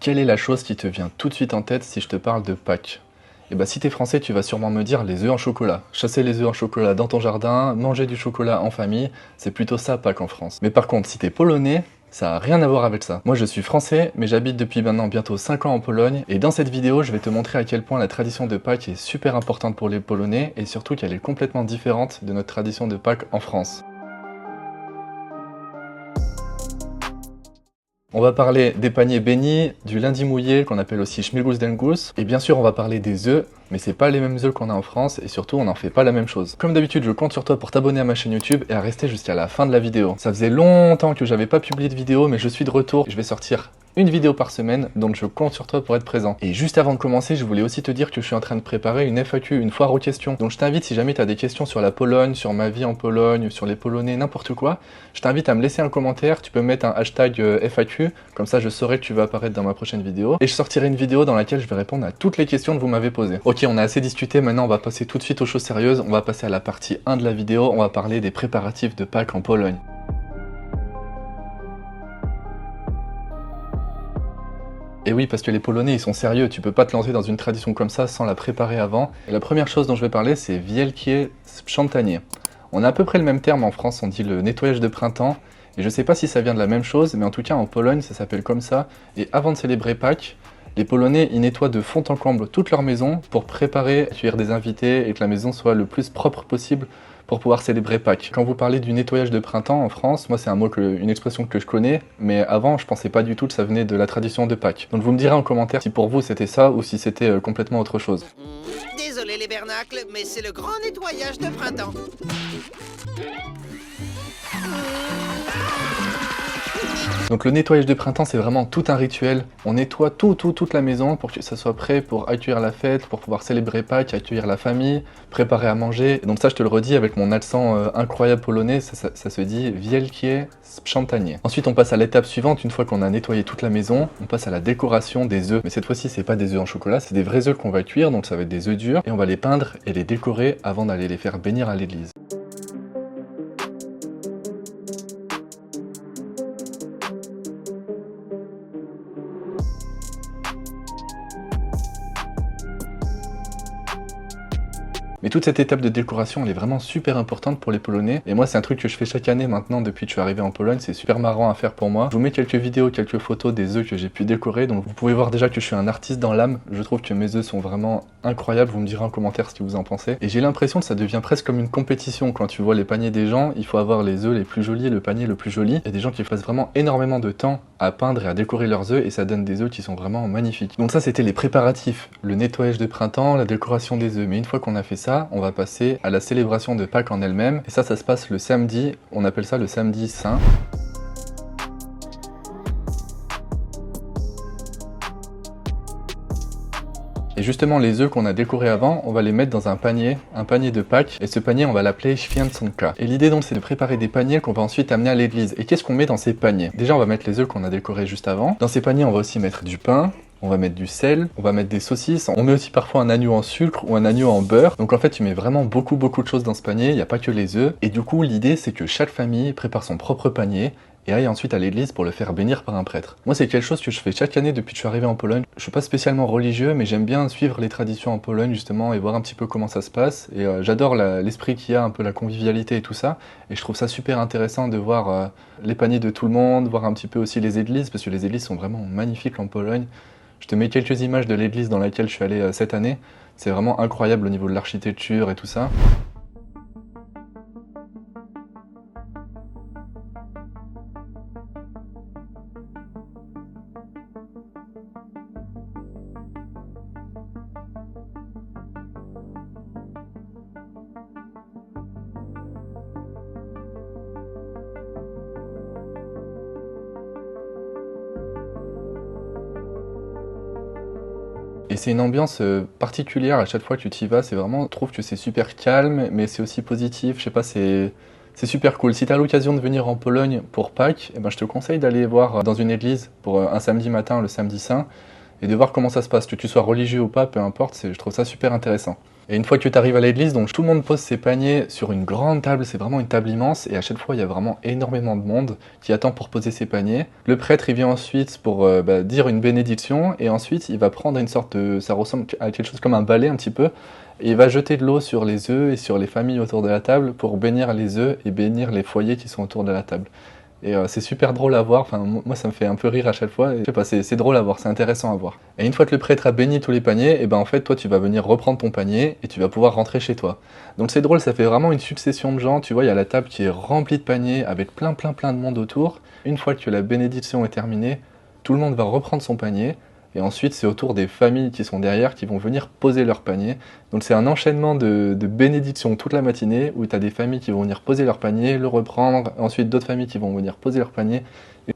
Quelle est la chose qui te vient tout de suite en tête si je te parle de Pâques? Eh ben, si t'es français, tu vas sûrement me dire les œufs en chocolat. Chasser les œufs en chocolat dans ton jardin, manger du chocolat en famille, c'est plutôt ça Pâques en France. Mais par contre, si t'es polonais, ça n'a rien à voir avec ça. Moi je suis français, mais j'habite depuis maintenant bientôt 5 ans en Pologne, et dans cette vidéo, je vais te montrer à quel point la tradition de Pâques est super importante pour les Polonais, et surtout qu'elle est complètement différente de notre tradition de Pâques en France. On va parler des paniers bénis, du lundi mouillé qu'on appelle aussi Śmigusdengus, et bien sûr on va parler des œufs, mais c'est pas les mêmes œufs qu'on a en France et surtout on n'en fait pas la même chose. Comme d'habitude, je compte sur toi pour t'abonner à ma chaîne YouTube et à rester jusqu'à la fin de la vidéo. Ça faisait longtemps que j'avais pas publié de vidéo, mais je suis de retour. Je vais sortir une vidéo par semaine, donc je compte sur toi pour être présent. Et juste avant de commencer, je voulais aussi te dire que je suis en train de préparer une FAQ, une foire aux questions. Donc je t'invite, si jamais tu as des questions sur la Pologne, sur ma vie en Pologne, sur les Polonais, n'importe quoi, je t'invite à me laisser un commentaire. Tu peux mettre un hashtag FAQ, comme ça je saurai que tu vas apparaître dans ma prochaine vidéo. Et je sortirai une vidéo dans laquelle je vais répondre à toutes les questions que vous m'avez posées. Ok, on a assez discuté, maintenant on va passer tout de suite aux choses sérieuses. On va passer à la partie 1 de la vidéo, on va parler des préparatifs de Pâques en Pologne. Et oui, parce que les Polonais, ils sont sérieux, tu peux pas te lancer dans une tradition comme ça sans la préparer avant. Et la première chose dont je vais parler, c'est Wielkie Sprzątanie. On a à peu près le même terme en France, on dit le nettoyage de printemps. Et je sais pas si ça vient de la même chose, mais en tout cas en Pologne, ça s'appelle comme ça. Et avant de célébrer Pâques, les Polonais, ils nettoient de fond en comble toute leur maison pour préparer, accueillir des invités et que la maison soit le plus propre possible pour pouvoir célébrer Pâques. Quand vous parlez du nettoyage de printemps en France, moi c'est une expression que je connais, mais avant je pensais pas du tout que ça venait de la tradition de Pâques. Donc vous me direz en commentaire si pour vous c'était ça ou si c'était complètement autre chose. Désolé les bernacles, mais c'est le grand nettoyage de printemps. Donc le nettoyage de printemps, c'est vraiment tout un rituel. On nettoie toute la maison pour que ça soit prêt pour accueillir la fête, pour pouvoir célébrer Pâques, accueillir la famille, préparer à manger. Et donc ça, je te le redis avec mon accent incroyable polonais, ça se dit Wielkie Sprzątanie. Ensuite, on passe à l'étape suivante. Une fois qu'on a nettoyé toute la maison, on passe à la décoration des œufs. Mais cette fois-ci, c'est pas des œufs en chocolat, c'est des vrais œufs qu'on va cuire, donc ça va être des œufs durs. Et on va les peindre et les décorer avant d'aller les faire bénir à l'église. Mais toute cette étape de décoration, elle est vraiment super importante pour les Polonais. Et moi, c'est un truc que je fais chaque année maintenant depuis que je suis arrivé en Pologne. C'est super marrant à faire pour moi. Je vous mets quelques vidéos, quelques photos des œufs que j'ai pu décorer. Donc vous pouvez voir déjà que je suis un artiste dans l'âme. Je trouve que mes œufs sont vraiment incroyables. Vous me direz en commentaire ce que vous en pensez. Et j'ai l'impression que ça devient presque comme une compétition. Quand tu vois les paniers des gens, il faut avoir les œufs les plus jolis, le panier le plus joli. Il y a des gens qui passent vraiment énormément de temps à peindre et à décorer leurs œufs. Et ça donne des œufs qui sont vraiment magnifiques. Donc ça, c'était les préparatifs. Le nettoyage de printemps, la décoration des œufs. Mais une fois qu'on a fait ça, on va passer à la célébration de Pâques en elle-même. Et ça se passe le samedi, on appelle ça le samedi saint. Et justement, les œufs qu'on a décorés avant, on va les mettre dans un panier de Pâques, et ce panier, on va l'appeler Święconka. Et l'idée donc, c'est de préparer des paniers qu'on va ensuite amener à l'église. Et qu'est-ce qu'on met dans ces paniers? Déjà, on va mettre les œufs qu'on a décorés juste avant. Dans ces paniers, on va aussi mettre du pain, on va mettre du sel, on va mettre des saucisses, on met aussi parfois un agneau en sucre ou un agneau en beurre. Donc en fait, tu mets vraiment beaucoup de choses dans ce panier, il n'y a pas que les œufs. Et du coup, l'idée, c'est que chaque famille prépare son propre panier et aille ensuite à l'église pour le faire bénir par un prêtre. Moi, c'est quelque chose que je fais chaque année depuis que je suis arrivé en Pologne. Je suis pas spécialement religieux, mais j'aime bien suivre les traditions en Pologne justement et voir un petit peu comment ça se passe. Et j'adore l'esprit qu'il y a, un peu la convivialité et tout ça. Et je trouve ça super intéressant de voir les paniers de tout le monde, voir un petit peu aussi les églises, parce que les églises sont vraiment magnifiques en Pologne. Je te mets quelques images de l'église dans laquelle je suis allé cette année. C'est vraiment incroyable au niveau de l'architecture et tout ça. Et c'est une ambiance particulière à chaque fois que tu y vas, c'est vraiment, je trouve que c'est super calme, mais c'est aussi positif, je sais pas, c'est super cool. Si tu as l'occasion de venir en Pologne pour Pâques, eh ben, je te conseille d'aller voir dans une église pour un samedi matin, le samedi saint, et de voir comment ça se passe, que tu sois religieux ou pas, peu importe, je trouve ça super intéressant. Et une fois que tu arrives à l'église, donc tout le monde pose ses paniers sur une grande table, c'est vraiment une table immense, et à chaque fois il y a vraiment énormément de monde qui attend pour poser ses paniers. Le prêtre il vient ensuite pour dire une bénédiction, et ensuite il va prendre une sorte de... ça ressemble à quelque chose comme un balai un petit peu, et il va jeter de l'eau sur les œufs et sur les familles autour de la table pour bénir les œufs et bénir les foyers qui sont autour de la table. Et c'est super drôle à voir, enfin moi ça me fait un peu rire à chaque fois, et je sais pas, c'est drôle à voir, c'est intéressant à voir. Et une fois que le prêtre a béni tous les paniers, et ben en fait toi tu vas venir reprendre ton panier et tu vas pouvoir rentrer chez toi. Donc c'est drôle, ça fait vraiment une succession de gens, tu vois, il y a la table qui est remplie de paniers avec plein de monde autour. Une fois que la bénédiction est terminée, tout le monde va reprendre son panier, et ensuite c'est au tour des familles qui sont derrière qui vont venir poser leur panier. Donc c'est un enchaînement de bénédictions toute la matinée où tu as des familles qui vont venir poser leur panier, le reprendre, ensuite d'autres familles qui vont venir poser leur panier.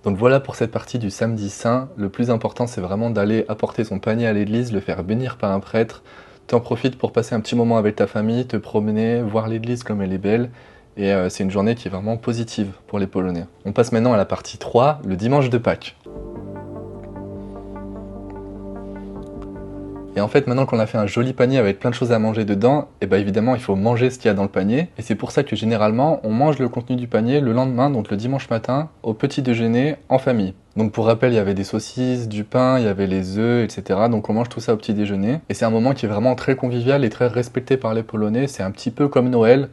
Donc voilà pour cette partie du samedi saint. Le plus important c'est vraiment d'aller apporter son panier à l'église, le faire bénir par un prêtre. T'en profites pour passer un petit moment avec ta famille, te promener, voir l'église comme elle est belle. Et c'est une journée qui est vraiment positive pour les Polonais. On passe maintenant à la partie 3, le dimanche de Pâques. Et en fait, maintenant qu'on a fait un joli panier avec plein de choses à manger dedans, et bien évidemment, il faut manger ce qu'il y a dans le panier. Et c'est pour ça que généralement, on mange le contenu du panier le lendemain, donc le dimanche matin, au petit déjeuner, en famille. Donc pour rappel, il y avait des saucisses, du pain, il y avait les œufs, etc. Donc on mange tout ça au petit déjeuner. Et c'est un moment qui est vraiment très convivial et très respecté par les Polonais. C'est un petit peu comme Noël.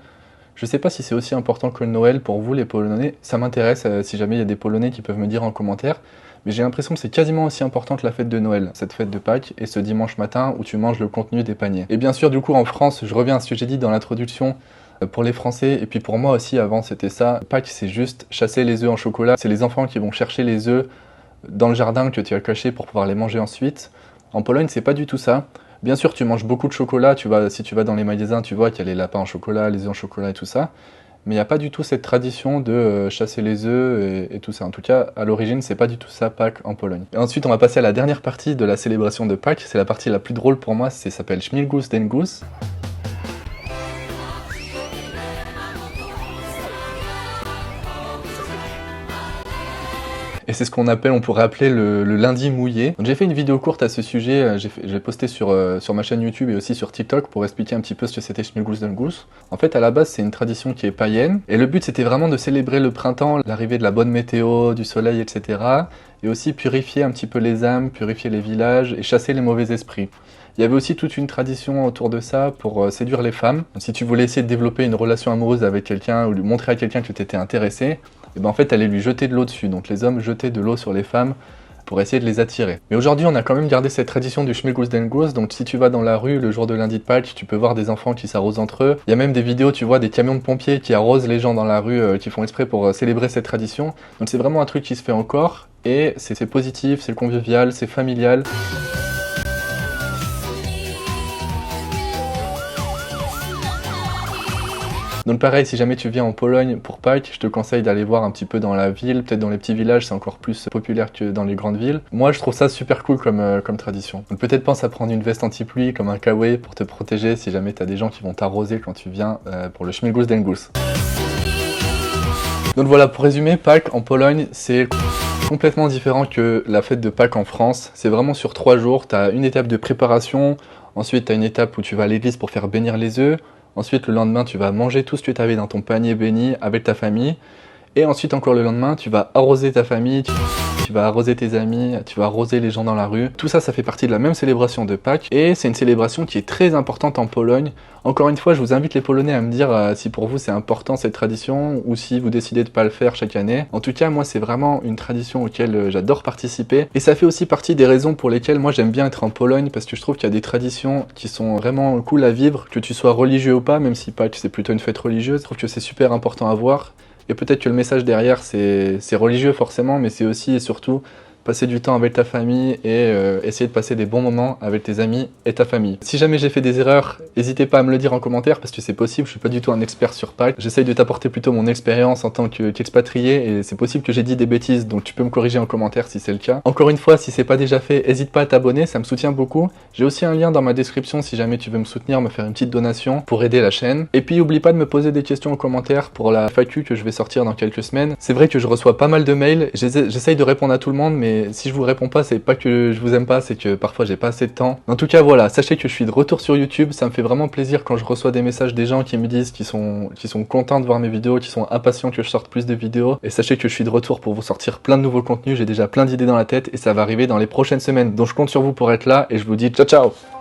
Je sais pas si c'est aussi important que Noël pour vous, les Polonais. Ça m'intéresse, si jamais il y a des Polonais qui peuvent me dire en commentaire. Mais j'ai l'impression que c'est quasiment aussi important que la fête de Noël, cette fête de Pâques, et ce dimanche matin où tu manges le contenu des paniers. Et bien sûr, du coup, en France, je reviens à ce que j'ai dit dans l'introduction, pour les Français, et puis pour moi aussi, avant, c'était ça. Pâques, c'est juste chasser les œufs en chocolat. C'est les enfants qui vont chercher les œufs dans le jardin que tu as caché pour pouvoir les manger ensuite. En Pologne, c'est pas du tout ça. Bien sûr, tu manges beaucoup de chocolat. Si tu vas dans les magasins, tu vois qu'il y a les lapins en chocolat, les œufs en chocolat et tout ça. Mais il n'y a pas du tout cette tradition de chasser les œufs et tout ça. En tout cas, à l'origine, c'est pas du tout ça Pâques en Pologne. Et ensuite, on va passer à la dernière partie de la célébration de Pâques. C'est la partie la plus drôle pour moi, ça s'appelle Śmigłóz Dęgóz. Et c'est ce qu'on appelle, on pourrait appeler le lundi mouillé. Donc j'ai fait une vidéo courte à ce sujet, j'ai posté sur ma chaîne YouTube et aussi sur TikTok pour expliquer un petit peu ce que c'était Śmigłóz Dęgóz. En fait, à la base, c'est une tradition qui est païenne. Et le but, c'était vraiment de célébrer le printemps, l'arrivée de la bonne météo, du soleil, etc. Et aussi purifier un petit peu les âmes, purifier les villages et chasser les mauvais esprits. Il y avait aussi toute une tradition autour de ça pour séduire les femmes. Si tu voulais essayer de développer une relation amoureuse avec quelqu'un ou lui montrer à quelqu'un que tu étais intéressé, et ben en fait, t'allais lui jeter de l'eau dessus. Donc les hommes jetaient de l'eau sur les femmes pour essayer de les attirer. Mais aujourd'hui, on a quand même gardé cette tradition du Śmigłóz Dęgóz. Donc si tu vas dans la rue le jour de lundi de Pâques, tu peux voir des enfants qui s'arrosent entre eux. Il y a même des vidéos, tu vois, des camions de pompiers qui arrosent les gens dans la rue, qui font exprès pour célébrer cette tradition. Donc c'est vraiment un truc qui se fait encore. Et c'est positif, c'est convivial, c'est familial. Donc pareil, si jamais tu viens en Pologne pour Pâques, je te conseille d'aller voir un petit peu dans la ville, peut-être dans les petits villages, c'est encore plus populaire que dans les grandes villes. Moi, je trouve ça super cool comme tradition. Donc peut-être pense à prendre une veste anti-pluie comme un kawaii pour te protéger si jamais tu as des gens qui vont t'arroser quand tu viens pour le Śmigłóz Dęgóz. Donc voilà, pour résumer, Pâques en Pologne, c'est complètement différent que la fête de Pâques en France. C'est vraiment sur 3 jours, tu as une étape de préparation, ensuite tu as une étape où tu vas à l'église pour faire bénir les œufs. Ensuite, le lendemain, tu vas manger tout ce que tu avais dans ton panier béni avec ta famille. Et ensuite, encore le lendemain, tu vas arroser ta famille, tu vas arroser tes amis, tu vas arroser les gens dans la rue. Tout ça, ça fait partie de la même célébration de Pâques. Et c'est une célébration qui est très importante en Pologne. Encore une fois, je vous invite les Polonais à me dire si pour vous c'est important cette tradition ou si vous décidez de pas le faire chaque année. En tout cas, moi, c'est vraiment une tradition auquel j'adore participer. Et ça fait aussi partie des raisons pour lesquelles moi j'aime bien être en Pologne parce que je trouve qu'il y a des traditions qui sont vraiment cool à vivre, que tu sois religieux ou pas, même si Pâques c'est plutôt une fête religieuse. Je trouve que c'est super important à voir. Et peut-être que le message derrière, c'est religieux forcément, mais c'est aussi et surtout passer du temps avec ta famille et essayer de passer des bons moments avec tes amis et ta famille. Si jamais j'ai fait des erreurs, n'hésitez pas à me le dire en commentaire parce que c'est possible, je suis pas du tout un expert sur Pâques. J'essaye de t'apporter plutôt mon expérience en tant qu'expatrié et c'est possible que j'ai dit des bêtises, donc tu peux me corriger en commentaire si c'est le cas. Encore une fois, si c'est pas déjà fait, n'hésite pas à t'abonner, ça me soutient beaucoup. J'ai aussi un lien dans ma description si jamais tu veux me soutenir, me faire une petite donation pour aider la chaîne. Et puis n'oublie pas de me poser des questions en commentaire pour la FAQ que je vais sortir dans quelques semaines. C'est vrai que je reçois pas mal de mails, j'essaye de répondre à tout le monde, mais mais si je vous réponds pas, c'est pas que je vous aime pas, c'est que parfois j'ai pas assez de temps. En tout cas, voilà, sachez que je suis de retour sur YouTube, ça me fait vraiment plaisir quand je reçois des messages des gens qui me disent qu'ils sont contents de voir mes vidéos, qui sont impatients que je sorte plus de vidéos. Et sachez que je suis de retour pour vous sortir plein de nouveaux contenus, j'ai déjà plein d'idées dans la tête et ça va arriver dans les prochaines semaines. Donc je compte sur vous pour être là et je vous dis ciao ciao!